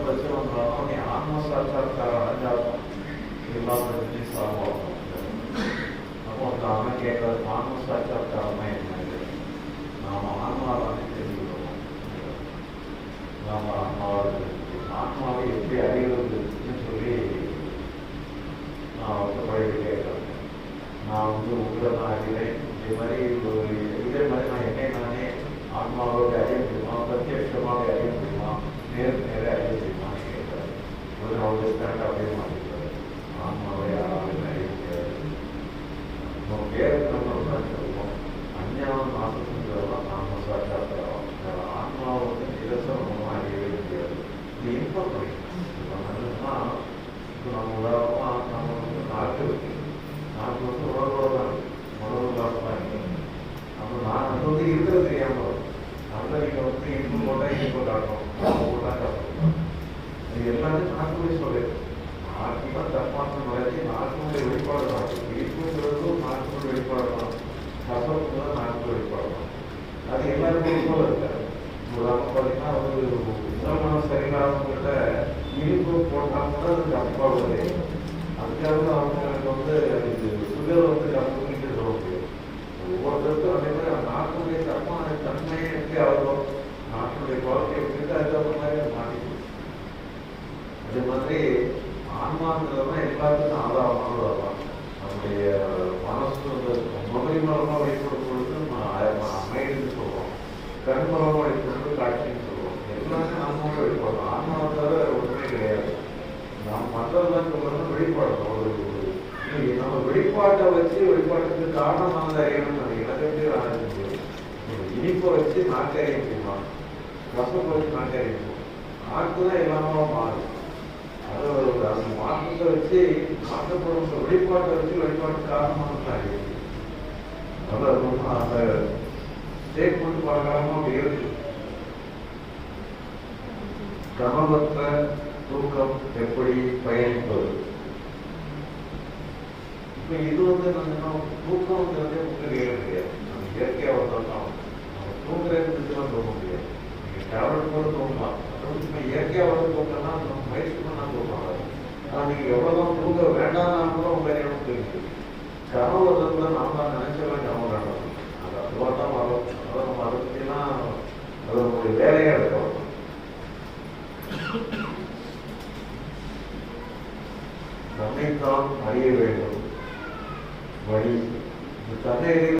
பிரச்சனை வந்தாலும் நீ ஆன்ம சாட்சா்காரம் அடைஞ்சாலும் எல்லா பிரச்சனையும் சால்வ் ஆகும். அப்போ அந்த அவன் கேட்கறது ஆன்ம சாட்சா்காரமா என்னது, நாம் ஆன்மாவானே தெரிஞ்சுக்கணும். நாம் ஆன்மாவை எப்படி அறிவதுன்னு சொல்லி நான் அவருக்கு பழகி கேட்குறேன். நான் உங்களை நான் அறிகிறேன், இதே மாதிரி நான் என்னை நானே ஆன்மாவோட அறிய முடியுமா, பிரத்யட்சமாக அறிய முடியுமா, நேருக்கு நேரே அறிய முடியுமான்னு கேட்குறேன். அவருடைய ஸ்டாண்ட் அப்படியே மாற்றிக்கிறார். ஆன்மாவை யாராலும் அறிய முடியாது. நம்ம பேருக்கு நம்ம சொல்லுவோம் அஞ்ஞானம் நாசத்துங்கிறதெல்லாம் ஆன்ம சாட்சா்காரம். ஆன்மாவை நிரசனமாக அறியவே முடியாது. இது இன்பம் இப்போ நல்லதுன்னா இப்போ நம்ம உதாரணமாக நம்ம நாக்கு உணர்வோடு தான் உணர்வு இல்லாமல் தான் இருக்கு. அப்போ நான் இருக்கிறது தெரியாமல் நல்ல நீங்கள் இன்பம் போட்டால் இன்பம் காட்டணும், போட்டால் காட்டணும். இது எல்லாமே நாட்டுடைய சொல்லுது. நாட்டு தான் தப்பான வளர்ச்சி நாட்டுடைய வெளிப்பாடு தான். இன்புங்கிறதும் நாட்டுடைய வெளிப்பாடு தான், கசப்பு தான் நாட்டுடைய வெளிப்பாடு தான். அது எல்லாருமே போல இருக்காது. உதாரணம் பார்த்தீங்கன்னா உணவு சரியில்லாதவங்கிட்ட இனிப்பு போட்டால் கூட அது கப்பா வருது. அதுக்காக அவங்களுக்கு இது சுகர் கம்மிட்டு சொல்ல முடியும். ஒவ்வொருத்தருக்கும் அதே மாதிரி நாட்டுடைய தப்பான தன்மையை எப்படி ஆகும், நாட்டுடைய குவாலிட்டி எப்படி அதுக்கு மாதிரி மாட்டிக்கும். அதே மாதிரி ஆன்மாங்கிறதுலாம் எல்லாத்துக்கும் ஆதாரமானதான். நம்முடைய மனசு மெமரி மூலமாக வெளிப்படும் பொழுது நம்ம அமைதின்னு சொல்கிறோம், கண் மூலமாக வெளிப்படுறது காட்சின்னு சொல்கிறோம். எல்லாமே ஆன்மாவோட வெளிப்படுறோம். ஆன்மாவை தவிர ஒன்றுமே கிடையாது. நாம் மற்றதெல்லாம் சொல்றது வெளிப்பாடு. நம்ம வெளிப்பாட்டை வச்சு வெளிப்பாட்டுக்கு காரணம் நாங்கள் அறியணும்னு எனக்கு ஆரம்பிக்க முடியும். இனிப்பை வச்சு நாட்டை அறிய முடியுமா, ரசத்தை வச்சு நாட்டை அறிய முடியும். நாட்டு தான் எல்லாமே மாறும். அது அந்த மாற்றத்தை வச்சு மாற்றப்படும் வெளிப்பாட்டை வச்சு வெளிப்பாட்டு காரணமாக அறிய முடியும். அதான் அந்த ஸ்டேட்மெண்ட் பல காலமாக அப்படி இருக்கு. கனவற்ற தூக்கம் எப்படி பயணிப்பது. இப்போ இது நம்ம தூக்கம்ங்கிறதே உங்களுக்கு கிடையாது. நம்ம இயற்கையாக வந்தோம்னா நம்ம தூங்குறதுக்குலாம் தூங்க முடியாது. நீங்கள் டேப்லெட் கூட தூங்கலாம். இப்போ இயற்கையாக வந்து தூங்கினா நம்ம வயசு பண்ணால் தூங்கலாம். ஆனால் நீங்கள் எவ்வளோதான் தூங்க வேண்டாம்னா கூட உங்கள் இடம் தெரியுது. கனவு வரதுல நாம் தான் நினைச்சலாம் கனவு வேண்டாம். அது அதுவாக தான் வரும். அதை நம்ம அதை பற்றிலாம் அது நம்மளுடைய வேலையாக எடுக்கிறோம். தன்னைத்தான் அறிய வேண்டும் வழி. தன்னை